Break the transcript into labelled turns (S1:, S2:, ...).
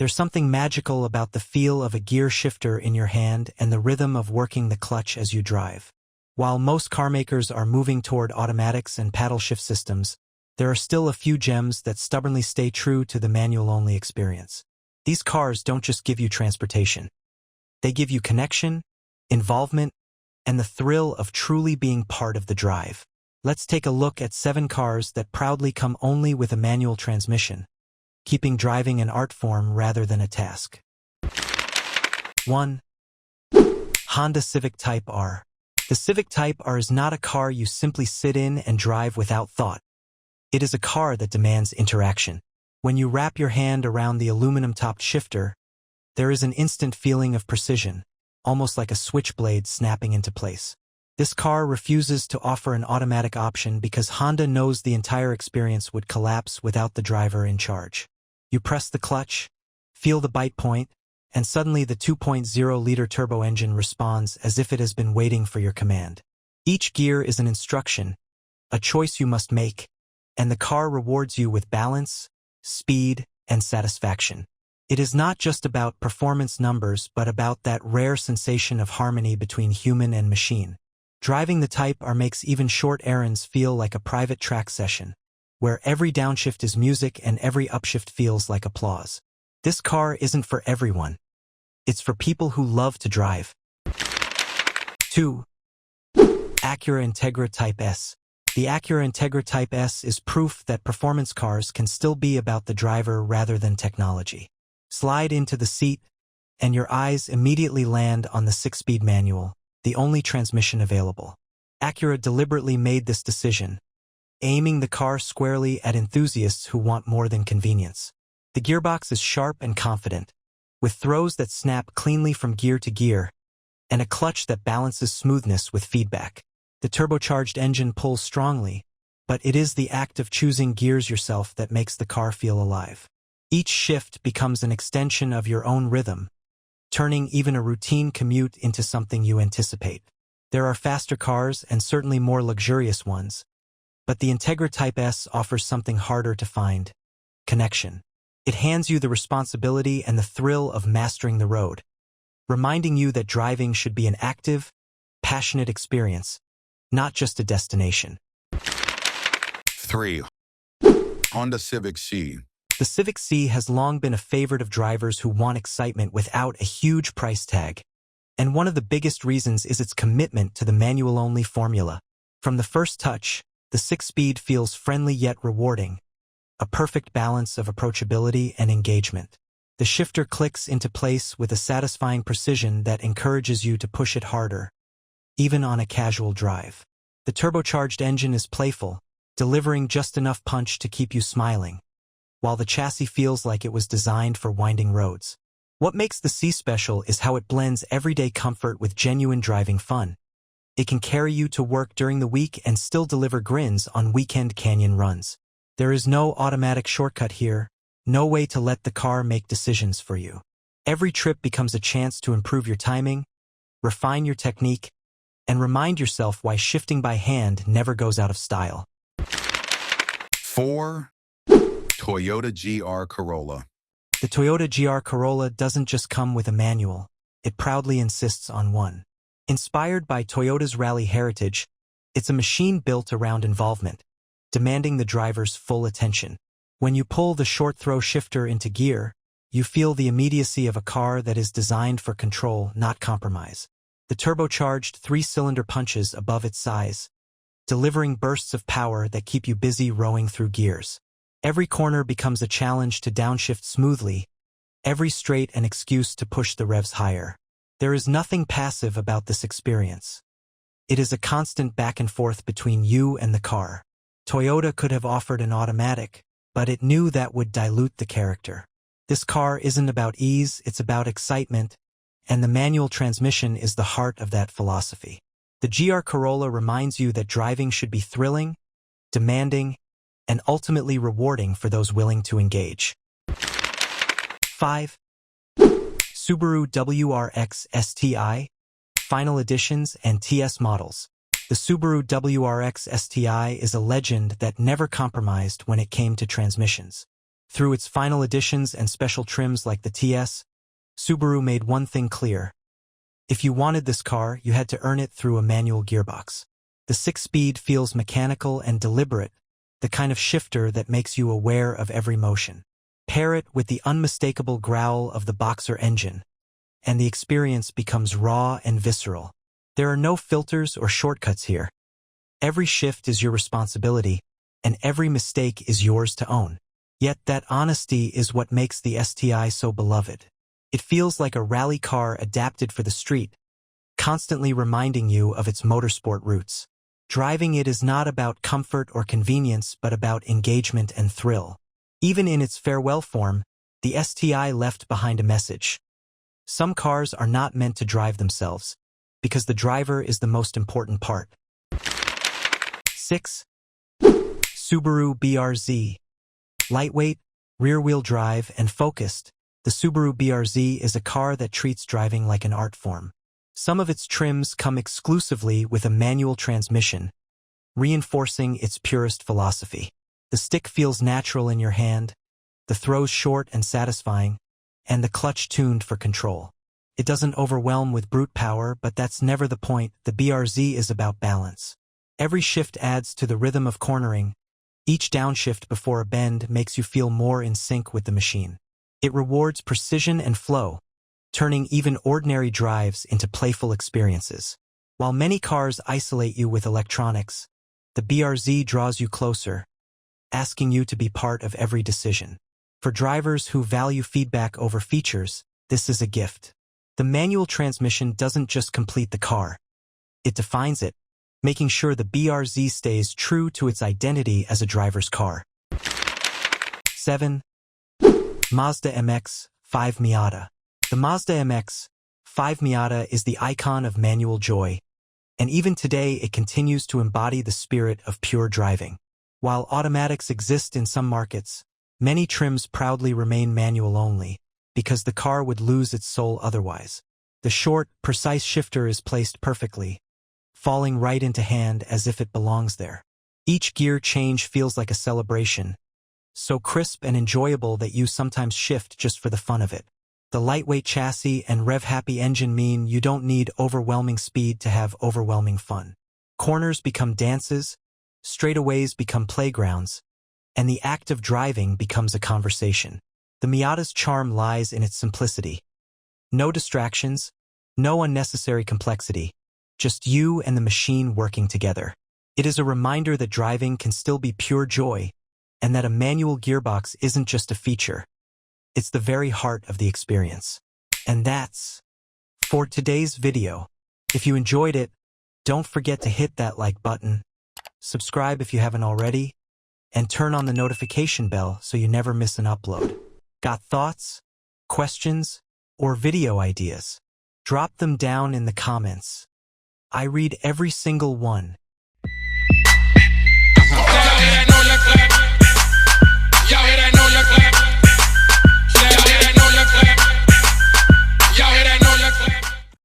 S1: There's something magical about the feel of a gear shifter in your hand and the rhythm of working the clutch as you drive. While most car makers are moving toward automatics and paddle shift systems, there are still a few gems that stubbornly stay true to the manual-only experience. These cars don't just give you transportation. They give you connection, involvement, and the thrill of truly being part of the drive. Let's take a look at 7 cars that proudly come only with a manual transmission, keeping driving an art form rather than a task. 1. Honda Civic Type R. The Civic Type R is not a car you simply sit in and drive without thought. It is a car that demands interaction. When you wrap your hand around the aluminum-topped shifter, there is an instant feeling of precision, almost like a switchblade snapping into place. This car refuses to offer an automatic option because Honda knows the entire experience would collapse without the driver in charge. You press the clutch, feel the bite point, and suddenly the 2.0-liter turbo engine responds as if it has been waiting for your command. Each gear is an instruction, a choice you must make, and the car rewards you with balance, speed, and satisfaction. It is not just about performance numbers but about that rare sensation of harmony between human and machine. Driving the Type R makes even short errands feel like a private track session, where every downshift is music and every upshift feels like applause. This car isn't for everyone. It's for people who love to drive. 2. Acura Integra Type S. The Acura Integra Type S is proof that performance cars can still be about the driver rather than technology. Slide into the seat, and your eyes immediately land on the 6-speed manual, the only transmission available. Acura deliberately made this decision, aiming the car squarely at enthusiasts who want more than convenience. The gearbox is sharp and confident, with throws that snap cleanly from gear to gear, and a clutch that balances smoothness with feedback. The turbocharged engine pulls strongly, but it is the act of choosing gears yourself that makes the car feel alive. Each shift becomes an extension of your own rhythm, turning even a routine commute into something you anticipate. There are faster cars and certainly more luxurious ones, but the Integra Type S offers something harder to find: connection. It hands you the responsibility and the thrill of mastering the road, reminding you that driving should be an active, passionate experience, not just a destination.
S2: 3. Honda Civic Si.
S1: The Civic Si has long been a favorite of drivers who want excitement without a huge price tag, and one of the biggest reasons is its commitment to the manual-only formula. From the first touch, the 6-speed feels friendly yet rewarding, a perfect balance of approachability and engagement. The shifter clicks into place with a satisfying precision that encourages you to push it harder, even on a casual drive. The turbocharged engine is playful, delivering just enough punch to keep you smiling, while the chassis feels like it was designed for winding roads. What makes the Si special is how it blends everyday comfort with genuine driving fun. It can carry you to work during the week and still deliver grins on weekend canyon runs. There is no automatic shortcut here, no way to let the car make decisions for you. Every trip becomes a chance to improve your timing, refine your technique, and remind yourself why shifting by hand never goes out of style.
S2: 4. Toyota GR Corolla.
S1: The Toyota GR Corolla doesn't just come with a manual, it proudly insists on one. Inspired by Toyota's rally heritage, it's a machine built around involvement, demanding the driver's full attention. When you pull the short-throw shifter into gear, you feel the immediacy of a car that is designed for control, not compromise. The turbocharged 3-cylinder punches above its size, delivering bursts of power that keep you busy rowing through gears. Every corner becomes a challenge to downshift smoothly, every straight an excuse to push the revs higher. There is nothing passive about this experience. It is a constant back and forth between you and the car. Toyota could have offered an automatic, but it knew that would dilute the character. This car isn't about ease, it's about excitement, and the manual transmission is the heart of that philosophy. The GR Corolla reminds you that driving should be thrilling, demanding, and ultimately rewarding for those willing to engage. 5. Subaru WRX STI, Final Editions and TS models. The Subaru WRX STI is a legend that never compromised when it came to transmissions. Through its final additions and special trims like the TS, Subaru made one thing clear. If you wanted this car, you had to earn it through a manual gearbox. The 6-speed feels mechanical and deliberate, the kind of shifter that makes you aware of every motion. Pair it with the unmistakable growl of the Boxer engine, and the experience becomes raw and visceral. There are no filters or shortcuts here. Every shift is your responsibility, and every mistake is yours to own. Yet that honesty is what makes the STI so beloved. It feels like a rally car adapted for the street, constantly reminding you of its motorsport roots. Driving it is not about comfort or convenience, but about engagement and thrill. Even in its farewell form, the STI left behind a message. Some cars are not meant to drive themselves, because the driver is the most important part. 6. Subaru BRZ. Lightweight, rear-wheel drive, and focused, the Subaru BRZ is a car that treats driving like an art form. Some of its trims come exclusively with a manual transmission, reinforcing its purest philosophy. The stick feels natural in your hand, the throws short and satisfying, and the clutch tuned for control. It doesn't overwhelm with brute power, but that's never the point. The BRZ is about balance. Every shift adds to the rhythm of cornering. Each downshift before a bend makes you feel more in sync with the machine. It rewards precision and flow, turning even ordinary drives into playful experiences. While many cars isolate you with electronics, the BRZ draws you closer, asking you to be part of every decision. For drivers who value feedback over features, this is a gift. The manual transmission doesn't just complete the car, it defines it, making sure the BRZ stays true to its identity as a driver's car. 7. Mazda MX-5 Miata. The Mazda MX-5 Miata is the icon of manual joy, and even today it continues to embody the spirit of pure driving. While automatics exist in some markets, many trims proudly remain manual only, because the car would lose its soul otherwise. The short, precise shifter is placed perfectly, falling right into hand as if it belongs there. Each gear change feels like a celebration, so crisp and enjoyable that you sometimes shift just for the fun of it. The lightweight chassis and rev-happy engine mean you don't need overwhelming speed to have overwhelming fun. Corners become dances, straightaways become playgrounds, and the act of driving becomes a conversation. The Miata's charm lies in its simplicity. No distractions, no unnecessary complexity, just you and the machine working together. It is a reminder that driving can still be pure joy, and that a manual gearbox isn't just a feature. It's the very heart of the experience. And that's for today's video. If you enjoyed it, don't forget to hit that like button, subscribe if you haven't already, and turn on the notification bell so you never miss an upload. Got thoughts, questions, or video ideas? Drop them down in the comments. I read every single one,